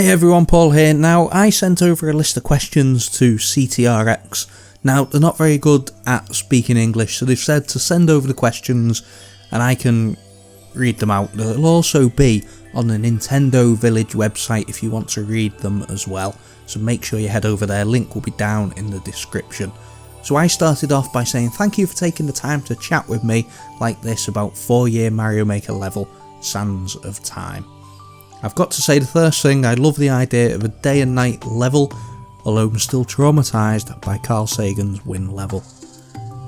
Hey everyone, Paul here. Now, I sent over a list of questions to CTRX. Now, they're not very good at speaking English, so they've said to send over the questions and I can read them out. They'll also be on the Nintendo Village website if you want to read them as well. So make sure you head over there, link will be down in the description. So I started off by saying thank you for taking the time to chat with me like this about 4-year Mario Maker level, Sands of Time. I've got to say the first thing, I love the idea of a day and night level, although I'm still traumatised by Carl Sagan's Win level.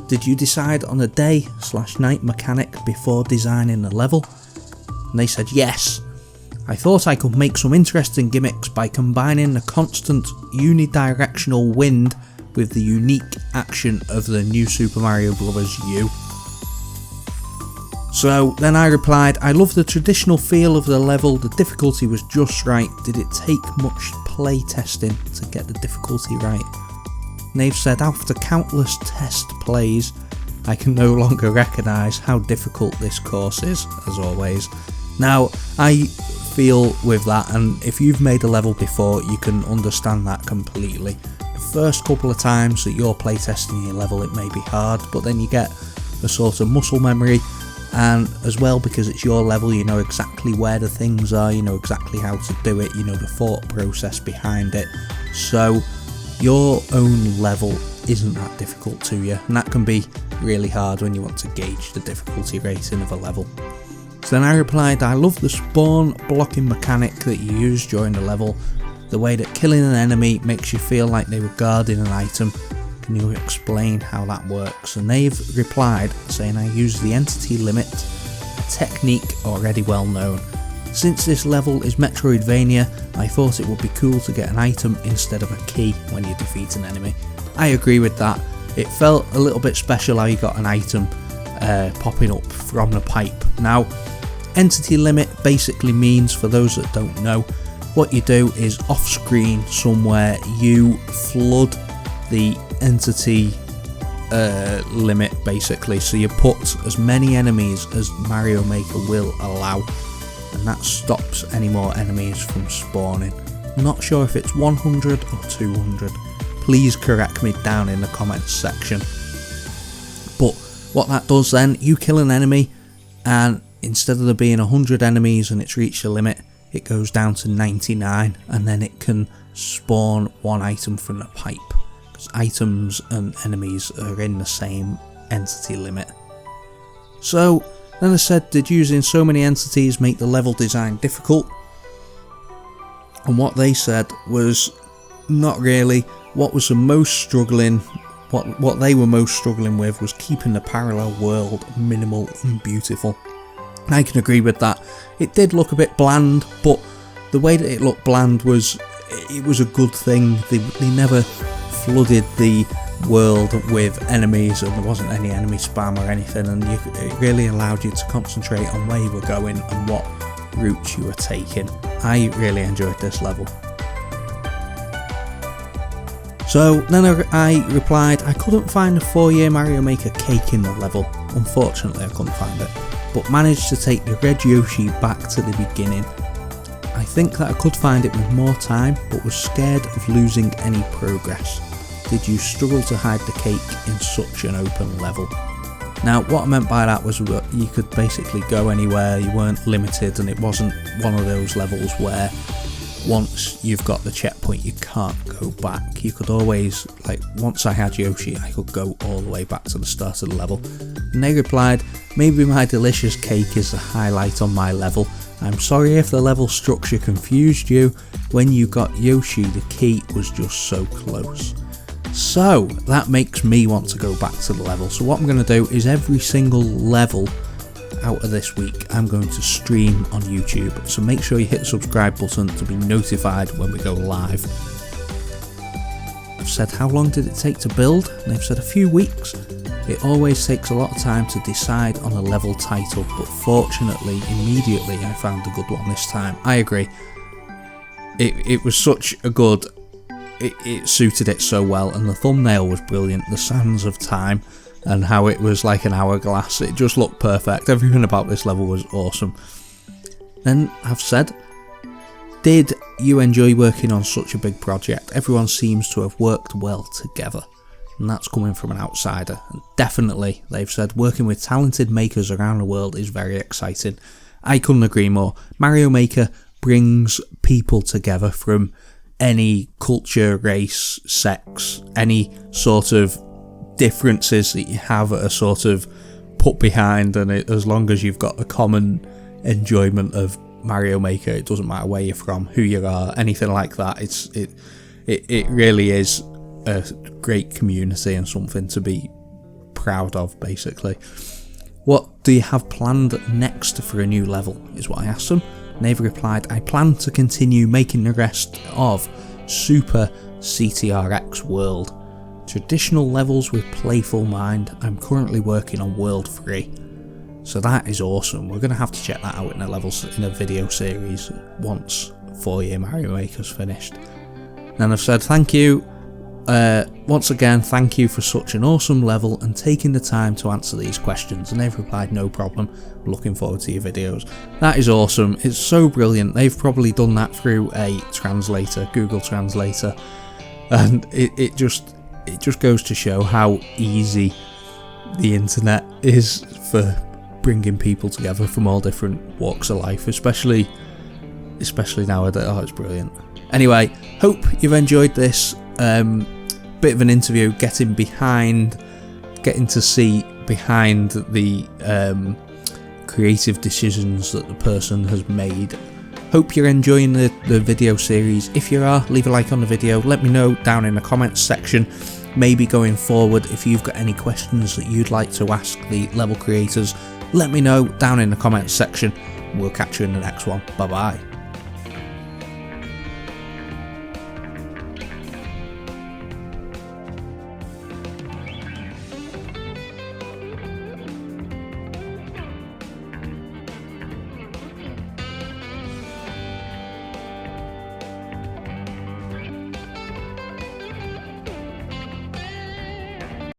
Did you decide on a day/night mechanic before designing the level? And they said yes. I thought I could make some interesting gimmicks by combining the constant unidirectional wind with the unique action of the new Super Mario Bros. U. So then I replied, I love the traditional feel of the level, the difficulty was just right. Did it take much play testing to get the difficulty right? And they've said after countless test plays, I can no longer recognise how difficult this course is, as always. Now, I feel with that, and if you've made a level before, you can understand that completely. The first couple of times that you're playtesting your level, it may be hard, but then you get a sort of muscle memory. And as well, because it's your level, you know exactly where the things are, you know exactly how to do it, you know the thought process behind it. So your own level isn't that difficult to you, and that can be really hard when you want to gauge the difficulty rating of a level. So then I replied, I love the spawn blocking mechanic that you use during the level, the way that killing an enemy makes you feel like they were guarding an item. Can you explain how that works? And they've replied saying I use the entity limit, a technique already well known. Since this level is Metroidvania, I thought it would be cool to get an item instead of a key when you defeat an enemy. I agree with that. It felt a little bit special how you got an item popping up from the pipe. Now, entity limit basically means, for those that don't know, what you do is off screen somewhere you flood the entity limit basically, so you put as many enemies as Mario Maker will allow, and that stops any more enemies from spawning. I'm not sure if it's 100 or 200, please correct me down in the comments section. But what that does then, you kill an enemy and instead of there being 100 enemies and it's reached the limit, it goes down to 99 and then it can spawn one item from the pipe. Items and enemies are in the same entity limit. So then I said, did using so many entities make the level design difficult? And what they said was not really. What was the most struggling, what they were most struggling with was keeping the parallel world minimal and beautiful. And I can agree with that. It did look a bit bland, but the way that it looked bland was, it was a good thing. They never flooded the world with enemies and there wasn't any enemy spam or anything, and it really allowed you to concentrate on where you were going and what routes you were taking. I really enjoyed this level. So then I replied, I couldn't find a 4-year Mario Maker cake in the level. Unfortunately I couldn't find it, but managed to take the red Yoshi back to the beginning. I think that I could find it with more time, but was scared of losing any progress. Did you struggle to hide the cake in such an open level? Now, what I meant by that was that you could basically go anywhere, you weren't limited, and it wasn't one of those levels where once you've got the checkpoint you can't go back. You could always, like once I had Yoshi, I could go all the way back to the start of the level. And they replied, maybe my delicious cake is the highlight on my level. I'm sorry if the level structure confused you. When you got Yoshi, the key was just so close. So that makes me want to go back to the level. So what I'm going to do is every single level out of this week I'm going to stream on YouTube. So make sure you hit the subscribe button to be notified when we go live. I've said how long did it take to build, and they've said a few weeks. It always takes a lot of time to decide on a level title, but fortunately immediately I found a good one this time. I agree. It was such a good, it suited it so well, and the thumbnail was brilliant, the Sands of Time, and how it was like an hourglass. It just looked perfect. Everything about this level was awesome. Then I've said, Did you enjoy working on such a big project? Everyone seems to have worked well together, and that's coming from an outsider. And definitely, they've said, working with talented makers around the world is very exciting. I couldn't agree more. Mario Maker brings people together from any culture, race, sex, any sort of differences that you have are sort of put behind, and as long as you've got a common enjoyment of Mario Maker, it doesn't matter where you're from, who you are, anything like that. It really is a great community and something to be proud of, basically. What do you have planned next for a new level, is what I asked them. And they've replied, I plan to continue making the rest of Super CTRX World. Traditional levels with playful mind. I'm currently working on World 3. So that is awesome. We're going to have to check that out in a video series once 4-year Mario Maker's finished. And I've said thank you. Once again, thank you for such an awesome level and taking the time to answer these questions. And they've replied, no problem. Looking forward to your videos. That is awesome. It's so brilliant. They've probably done that through a translator, Google Translator. And it just goes to show how easy the internet is for bringing people together from all different walks of life, especially nowadays. Oh, it's brilliant. Anyway, hope you've enjoyed this bit of an interview, getting to see behind the creative decisions that the person has made. Hope you're enjoying the video series. If you are, leave a like on the video. Let me know down in the comments section. Maybe going forward, if you've got any questions that you'd like to ask the level creators, let me know down in the comments section. We'll catch you in the next one. Bye bye.